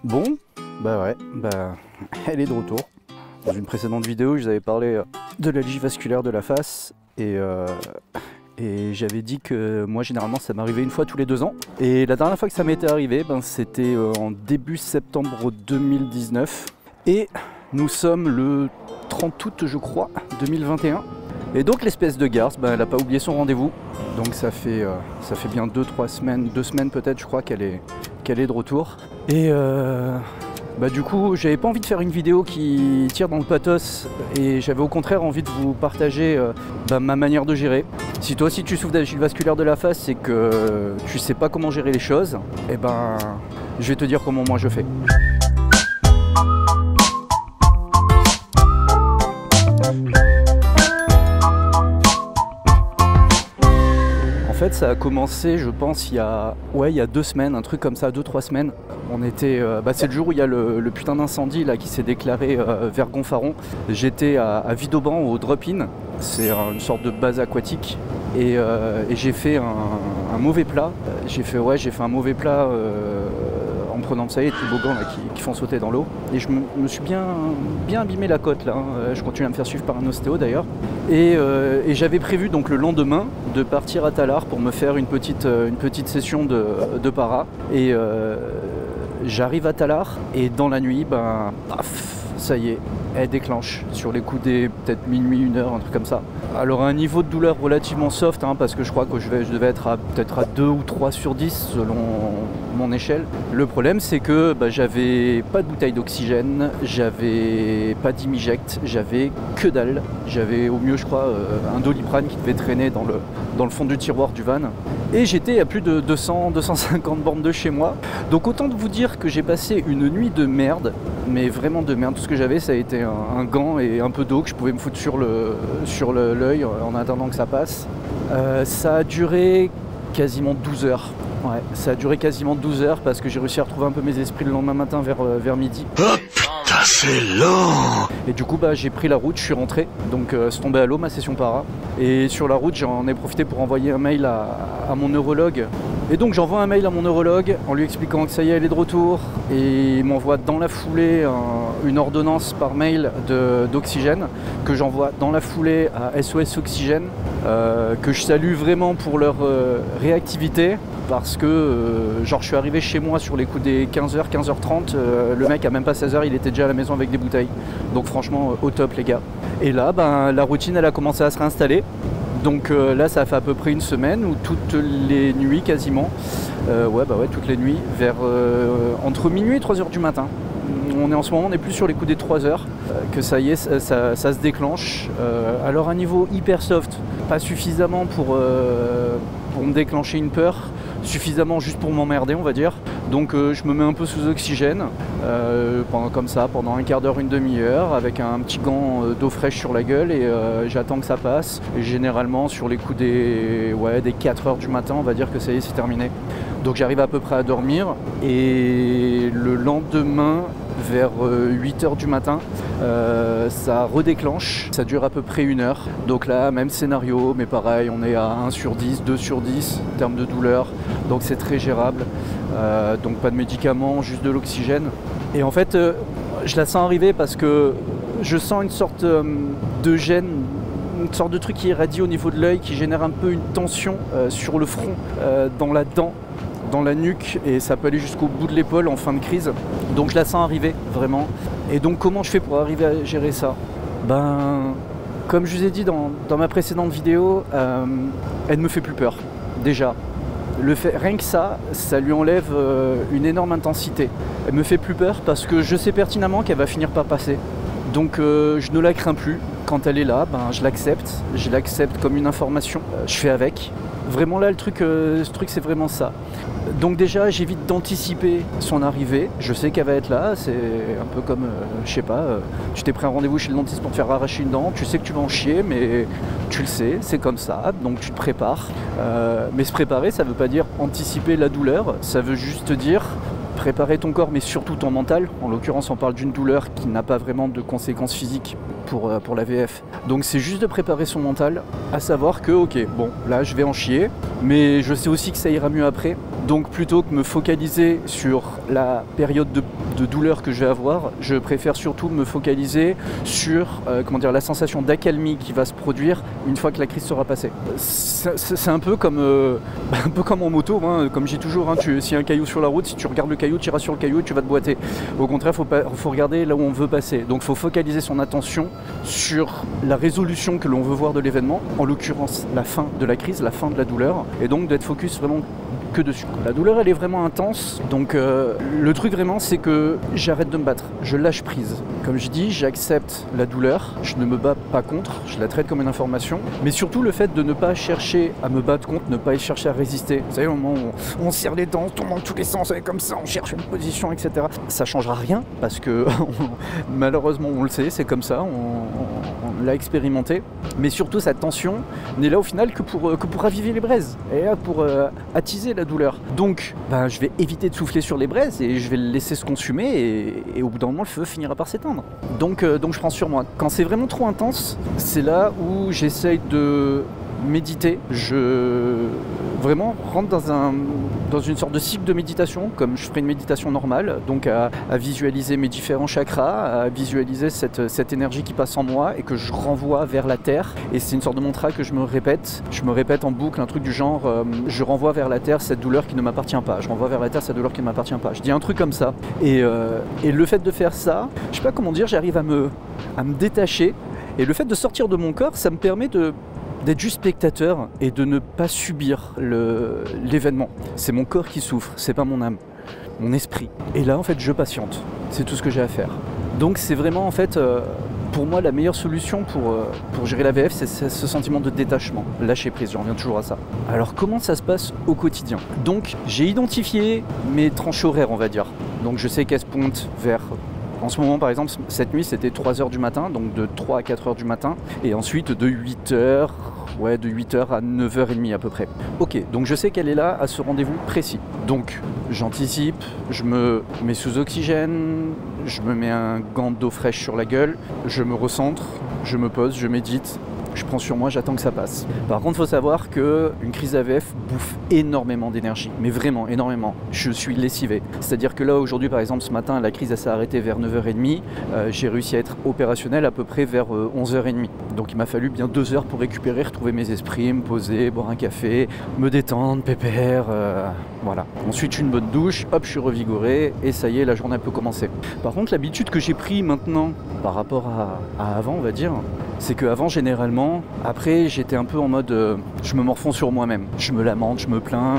Bon, bah ouais, elle est de retour. Dans une précédente vidéo, je vous avais parlé de l'algie vasculaire de la face et j'avais dit que moi généralement ça m'arrivait une fois tous les 2 ans. Et la dernière fois que ça m'était arrivé, c'était en début septembre 2019 et nous sommes le 30 août je crois 2021. Et donc l'espèce de garce, elle n'a pas oublié son rendez-vous. Donc ça fait bien 2-3 semaines, 2 semaines peut-être je crois qu'elle est de retour. Et du coup j'avais pas envie de faire une vidéo qui tire dans le pathos et j'avais au contraire envie de vous partager ma manière de gérer. Si toi aussi tu souffres d'algie vasculaire de la face et que tu sais pas comment gérer les choses, je vais te dire comment moi je fais. En fait, ça a commencé, je pense, il y a 2 semaines, un truc comme ça, 2-3 semaines. On était, c'est le jour où il y a le putain d'incendie là qui s'est déclaré vers Gonfaron. J'étais à Vidauban au drop-in, c'est une sorte de base aquatique, et j'ai fait un mauvais plat. J'ai fait un mauvais plat en prenant, vous savez, les toboggans là, qui font sauter dans l'eau. Et je me suis bien abîmé la côte là. Je continue à me faire suivre par un ostéo d'ailleurs. Et j'avais prévu donc le lendemain de partir à Tallard pour me faire une petite session de para. Et j'arrive à Tallard et dans la nuit, paf, ça y est, elle déclenche sur les coups des peut-être minuit, 1h, un truc comme ça. Alors un niveau de douleur relativement soft, parce que je crois que je devais être peut-être à 2 ou 3 sur 10 selon mon échelle. Le problème c'est que j'avais pas de bouteille d'oxygène, j'avais pas d'imiject, j'avais que dalle. J'avais au mieux je crois un Doliprane qui devait traîner dans le fond du tiroir du van. Et j'étais à plus de 250 bornes de chez moi. Donc autant de vous dire que j'ai passé une nuit de merde, mais vraiment de merde. Tout ce que j'avais ça a été un gant et un peu d'eau que je pouvais me foutre sur l'œil en attendant que ça passe. Ça a duré quasiment 12 heures. Ouais, ça a duré quasiment 12 heures parce que j'ai réussi à retrouver un peu mes esprits le lendemain matin vers midi. Oh putain, c'est long! Et du coup, j'ai pris la route, je suis rentré. Donc, c'est tombé à l'eau ma session para. Et sur la route, j'en ai profité pour envoyer un mail à mon neurologue. Et donc, j'envoie un mail à mon neurologue en lui expliquant que ça y est, elle est de retour. Et il m'envoie dans la foulée une ordonnance par mail d'oxygène que j'envoie dans la foulée à SOS Oxygène, que je salue vraiment pour leur réactivité. Parce que je suis arrivé chez moi sur les coups des 15h, 15h30, le mec à même pas 16h, il était déjà à la maison avec des bouteilles. Donc franchement, au top les gars. Et là, la routine elle a commencé à se réinstaller. Donc là, ça fait à peu près une semaine où toutes les nuits quasiment, toutes les nuits, vers entre minuit et 3h du matin. En ce moment, on est plus sur les coups des 3h, que ça y est, ça se déclenche. Alors un niveau hyper soft, pas suffisamment pour me déclencher une peur, suffisamment juste pour m'emmerder on va dire. Donc je me mets un peu sous oxygène pendant un quart d'heure, une demi-heure avec un petit gant d'eau fraîche sur la gueule et j'attends que ça passe. Et généralement sur les coups des 4h du matin on va dire que ça y est c'est terminé. Donc j'arrive à peu près à dormir et le lendemain vers 8h du matin ça redéclenche, ça dure à peu près 1 heure. Donc là même scénario mais pareil on est à 1 sur 10, 2 sur 10 en termes de douleur, donc c'est très gérable. Donc pas de médicaments, juste de l'oxygène. Et en fait je la sens arriver parce que je sens une sorte de gêne, une sorte de truc qui irradie au niveau de l'œil, qui génère un peu une tension sur le front, dans la dent, dans la nuque, et ça peut aller jusqu'au bout de l'épaule en fin de crise. Donc je la sens arriver vraiment. Et donc comment je fais pour arriver à gérer ça? Comme je vous ai dit dans ma précédente vidéo, elle ne me fait plus peur déjà. Rien que ça lui enlève une énorme intensité. Elle me fait plus peur parce que je sais pertinemment qu'elle va finir par passer. Donc je ne la crains plus. Quand elle est là, je l'accepte comme une information. Je fais avec. Vraiment là, ce truc c'est vraiment ça. Donc déjà, j'évite d'anticiper son arrivée. Je sais qu'elle va être là. C'est un peu comme, je sais pas, tu t'es pris un rendez-vous chez le dentiste pour te faire arracher une dent. Tu sais que tu vas en chier, mais tu le sais, c'est comme ça. Donc tu te prépares. Mais se préparer, ça veut pas dire anticiper la douleur. Ça veut juste dire préparer ton corps, mais surtout ton mental. En l'occurrence, on parle d'une douleur qui n'a pas vraiment de conséquences physiques pour la VF. Donc c'est juste de préparer son mental, à savoir que, ok, bon, là je vais en chier, mais je sais aussi que ça ira mieux après. Donc plutôt que me focaliser sur la période de douleur que je vais avoir, je préfère surtout me focaliser sur la sensation d'accalmie qui va se produire une fois que la crise sera passée. C'est un peu comme en moto, hein, comme je dis toujours, hein, s'il y a un caillou sur la route, si tu regardes le caillou, tu iras sur le caillou et tu vas te boiter. Au contraire, faut regarder là où on veut passer. Donc il faut focaliser son attention sur la résolution que l'on veut voir de l'événement, en l'occurrence la fin de la crise, la fin de la douleur, et donc d'être focus vraiment que dessus. La douleur elle est vraiment intense, donc le truc vraiment c'est que j'arrête de me battre, je lâche prise. Comme je dis, j'accepte la douleur, je ne me bats pas contre, je la traite comme une information, mais surtout le fait de ne pas chercher à me battre contre, ne pas chercher à résister. Vous savez, au moment où on serre les dents, on tombe dans tous les sens, comme ça, on cherche une position, etc. Ça changera rien, parce que malheureusement on le sait, c'est comme ça, on l'a expérimenté, mais surtout cette tension n'est là au final que pour raviver les braises, et là pour attiser la douleur. Donc je vais éviter de souffler sur les braises et je vais le laisser se consumer et au bout d'un moment le feu finira par s'éteindre. Donc je prends sur moi. Quand c'est vraiment trop intense, c'est là où j'essaye de méditer. Je vraiment rentre dans une sorte de cycle de méditation, comme je ferais une méditation normale, donc à visualiser mes différents chakras, à visualiser cette énergie qui passe en moi et que je renvoie vers la terre. Et c'est une sorte de mantra que je me répète en boucle, un truc du genre je renvoie vers la terre cette douleur qui ne m'appartient pas, je renvoie vers la terre cette douleur qui ne m'appartient pas. Je dis un truc comme ça. Et le fait de faire ça, je sais pas comment dire, j'arrive à me détacher. Et le fait de sortir de mon corps, ça me permet d'être juste spectateur et de ne pas subir l'événement. C'est mon corps qui souffre, c'est pas mon âme, mon esprit. Et là en fait je patiente, c'est tout ce que j'ai à faire. Donc c'est vraiment en fait pour moi la meilleure solution pour gérer la VF, c'est ce sentiment de détachement, lâcher prise, j'en reviens toujours à ça. Alors comment ça se passe au quotidien? Donc j'ai identifié mes tranches horaires, on va dire. Donc je sais qu'elles se pointent vers... En ce moment, par exemple, cette nuit, c'était 3h du matin, donc de 3 à 4h du matin, et ensuite de 8h, de 8h à 9h30 à peu près. Ok, donc je sais qu'elle est là à ce rendez-vous précis. Donc, j'anticipe, je me mets sous oxygène, je me mets un gant d'eau fraîche sur la gueule, je me recentre, je me pose, je médite. Je prends sur moi, j'attends que ça passe. Par contre, il faut savoir qu'une crise AVF bouffe énormément d'énergie, mais vraiment énormément. Je suis lessivé. C'est-à-dire que là, aujourd'hui, par exemple, ce matin, la crise s'est arrêtée vers 9h30. J'ai réussi à être opérationnel à peu près vers 11h30. Donc il m'a fallu bien 2 heures pour récupérer, retrouver mes esprits, me poser, boire un café, me détendre, pépère, voilà. Ensuite, une bonne douche, hop, je suis revigoré, et ça y est, la journée peut commencer. Par contre, l'habitude que j'ai pris maintenant, par rapport à avant, on va dire, c'est qu'avant, généralement, après, j'étais un peu en mode je me morfonds sur moi-même. Je me lamente, je me plains,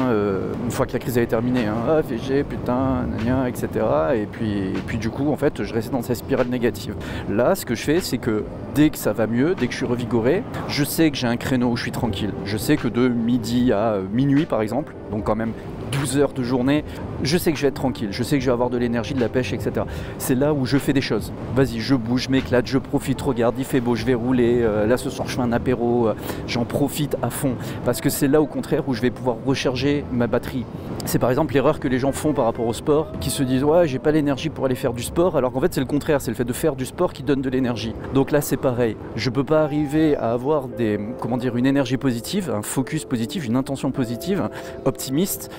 une fois que la crise avait terminé, hein, ah, FG, putain, gna, etc. Et puis du coup, en fait, je restais dans cette spirale négative. Là, ce que je fais, c'est que dès que ça va mieux, dès que je suis revigoré, je sais que j'ai un créneau où je suis tranquille. Je sais que de midi à minuit, par exemple, donc quand même 12 heures de journée, je sais que je vais être tranquille, je sais que je vais avoir de l'énergie, de la pêche, etc. C'est là où je fais des choses. Vas-y, je bouge, je m'éclate, je profite, regarde, il fait beau, je vais rouler, là ce soir je fais un apéro, j'en profite à fond. Parce que c'est là au contraire où je vais pouvoir recharger ma batterie. C'est par exemple l'erreur que les gens font par rapport au sport, qui se disent ouais j'ai pas l'énergie pour aller faire du sport, alors qu'en fait c'est le contraire, c'est le fait de faire du sport qui donne de l'énergie. Donc là c'est pareil, je peux pas arriver à avoir une énergie positive, un focus positif, une intention positive, optimiste,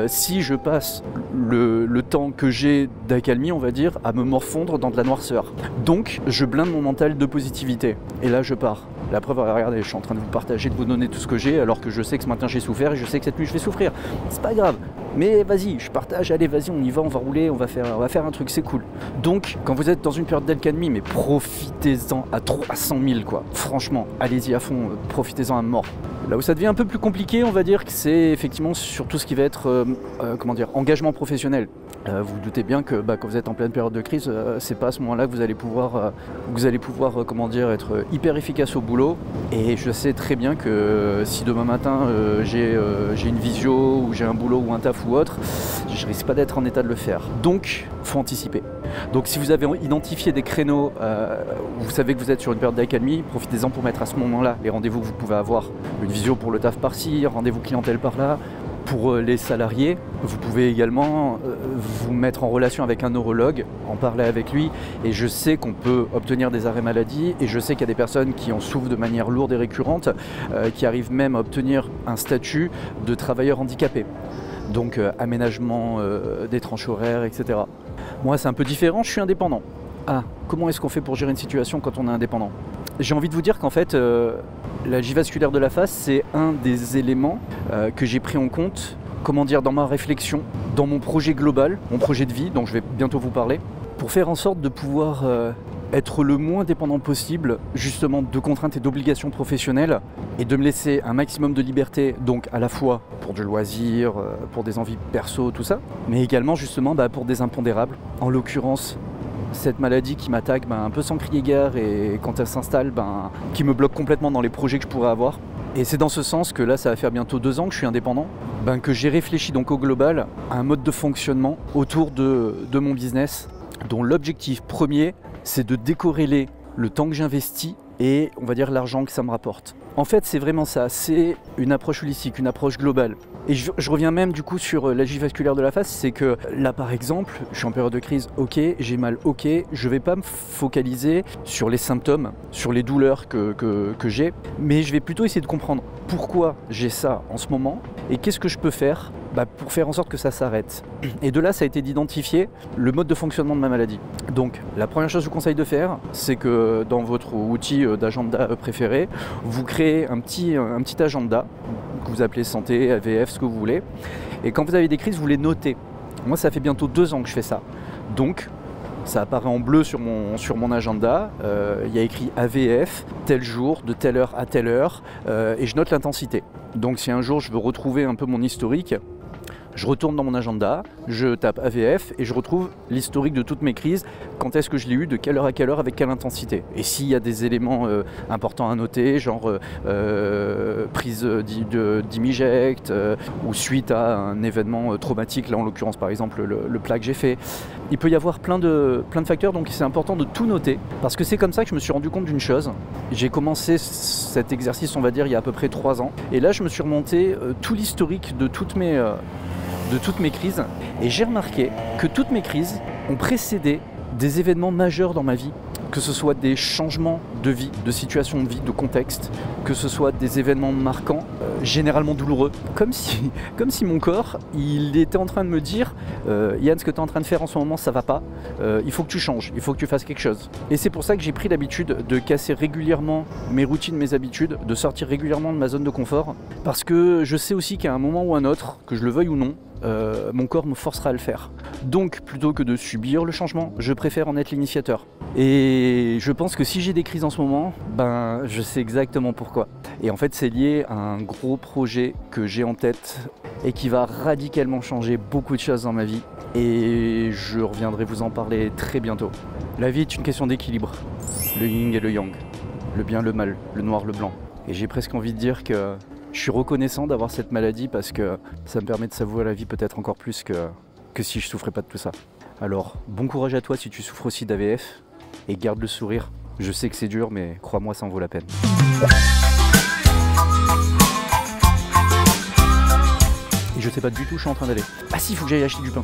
si je passe le temps que j'ai d'accalmie, on va dire, à me morfondre dans de la noirceur. Donc je blinde mon mental de positivité, et là je pars. La preuve, regardez, je suis en train de vous partager, de vous donner tout ce que j'ai, alors que je sais que ce matin j'ai souffert et je sais que cette nuit je vais souffrir. C'est pas grave, mais vas-y, je partage, allez vas-y, on y va, on va rouler, on va faire un truc, c'est cool. Donc, quand vous êtes dans une période d'accalmie, mais profitez-en à 300 000 quoi. Franchement, allez-y à fond, profitez-en à mort. Là où ça devient un peu plus compliqué, on va dire que c'est effectivement sur tout ce qui va être engagement professionnel. Vous vous doutez bien que quand vous êtes en pleine période de crise, c'est pas à ce moment-là que vous allez pouvoir être hyper efficace au boulot. Et je sais très bien que si demain matin j'ai une visio ou j'ai un boulot ou un taf ou autre, je risque pas d'être en état de le faire. Donc, faut anticiper. Donc si vous avez identifié des créneaux où vous savez que vous êtes sur une période d'accalmie, profitez-en pour mettre à ce moment-là les rendez-vous que vous pouvez avoir. Une visio pour le taf par-ci, rendez-vous clientèle par-là. Pour les salariés, vous pouvez également vous mettre en relation avec un neurologue, en parler avec lui, et je sais qu'on peut obtenir des arrêts maladie, et je sais qu'il y a des personnes qui en souffrent de manière lourde et récurrente, qui arrivent même à obtenir un statut de travailleur handicapé. donc aménagement des tranches horaires, etc. Moi c'est un peu différent, je suis indépendant. Ah, comment est-ce qu'on fait pour gérer une situation quand on est indépendant? J'ai envie de vous dire qu'en fait, la J vasculaire de la face, c'est un des éléments que j'ai pris en compte, comment dire, dans ma réflexion, dans mon projet global, mon projet de vie, dont je vais bientôt vous parler, pour faire en sorte de pouvoir être le moins dépendant possible, justement, de contraintes et d'obligations professionnelles, et de me laisser un maximum de liberté, donc à la fois pour du loisir, pour des envies perso, tout ça, mais également justement pour des impondérables, en l'occurrence cette maladie qui m'attaque un peu sans crier gare et quand elle s'installe, qui me bloque complètement dans les projets que je pourrais avoir. Et c'est dans ce sens que là, ça va faire bientôt 2 ans que je suis indépendant, que j'ai réfléchi donc au global à un mode de fonctionnement autour de mon business, dont l'objectif premier, c'est de décorréler le temps que j'investis et on va dire l'argent que ça me rapporte. En fait, c'est vraiment ça, c'est une approche holistique, une approche globale. Et je reviens même du coup sur la J vasculaire de la face, c'est que là par exemple, je suis en période de crise, ok, j'ai mal, ok, je vais pas me focaliser sur les symptômes, sur les douleurs que j'ai, mais je vais plutôt essayer de comprendre pourquoi j'ai ça en ce moment et qu'est-ce que je peux faire pour faire en sorte que ça s'arrête. Et de là, ça a été d'identifier le mode de fonctionnement de ma maladie. Donc, la première chose que je vous conseille de faire, c'est que dans votre outil d'agenda préféré, vous créez un petit agenda que vous appelez santé, AVF, ce que vous voulez. Et quand vous avez des crises, vous les notez. Moi, ça fait bientôt 2 ans que je fais ça. Donc, ça apparaît en bleu sur mon agenda, il y a écrit AVF, tel jour, de telle heure à telle heure, et je note l'intensité. Donc si un jour je veux retrouver un peu mon historique, je retourne dans mon agenda, je tape AVF et je retrouve l'historique de toutes mes crises, quand est-ce que je l'ai eu, de quelle heure à quelle heure, avec quelle intensité. Et s'il y a des éléments importants à noter, genre prise d'Imiject ou suite à un événement traumatique, là en l'occurrence par exemple le plat que j'ai fait, il peut y avoir plein de facteurs, donc c'est important de tout noter, parce que c'est comme ça que je me suis rendu compte d'une chose. J'ai commencé cet exercice, on va dire, il y a à peu près 3 ans, et là je me suis remonté tout l'historique de toutes mes crises, et j'ai remarqué que toutes mes crises ont précédé des événements majeurs dans ma vie, que ce soit des changements de vie, de situation de vie, de contexte, que ce soit des événements marquants, généralement douloureux, comme si mon corps, il était en train de me dire Yann, ce que tu es en train de faire en ce moment, ça va pas, il faut que tu changes, il faut que tu fasses quelque chose. Et c'est pour ça que j'ai pris l'habitude de casser régulièrement mes routines, mes habitudes, de sortir régulièrement de ma zone de confort, parce que je sais aussi qu'à un moment ou un autre, que je le veuille ou non, mon corps me forcera à le faire. Donc plutôt que de subir le changement, je préfère en être l'initiateur. Et je pense que si j'ai des crises en ce moment, je sais exactement pourquoi. Et en fait c'est lié à un gros projet que j'ai en tête et qui va radicalement changer beaucoup de choses dans ma vie. Et je reviendrai vous en parler très bientôt. La vie est une question d'équilibre. Le yin et le yang. Le bien, le mal, le noir, le blanc. Et j'ai presque envie de dire que je suis reconnaissant d'avoir cette maladie parce que ça me permet de savourer la vie peut-être encore plus que si je souffrais pas de tout ça. Alors, bon courage à toi si tu souffres aussi d'AVF et garde le sourire. Je sais que c'est dur, mais crois-moi, ça en vaut la peine. Et je sais pas du tout où je suis en train d'aller. Ah si, il faut que j'aille acheter du pain.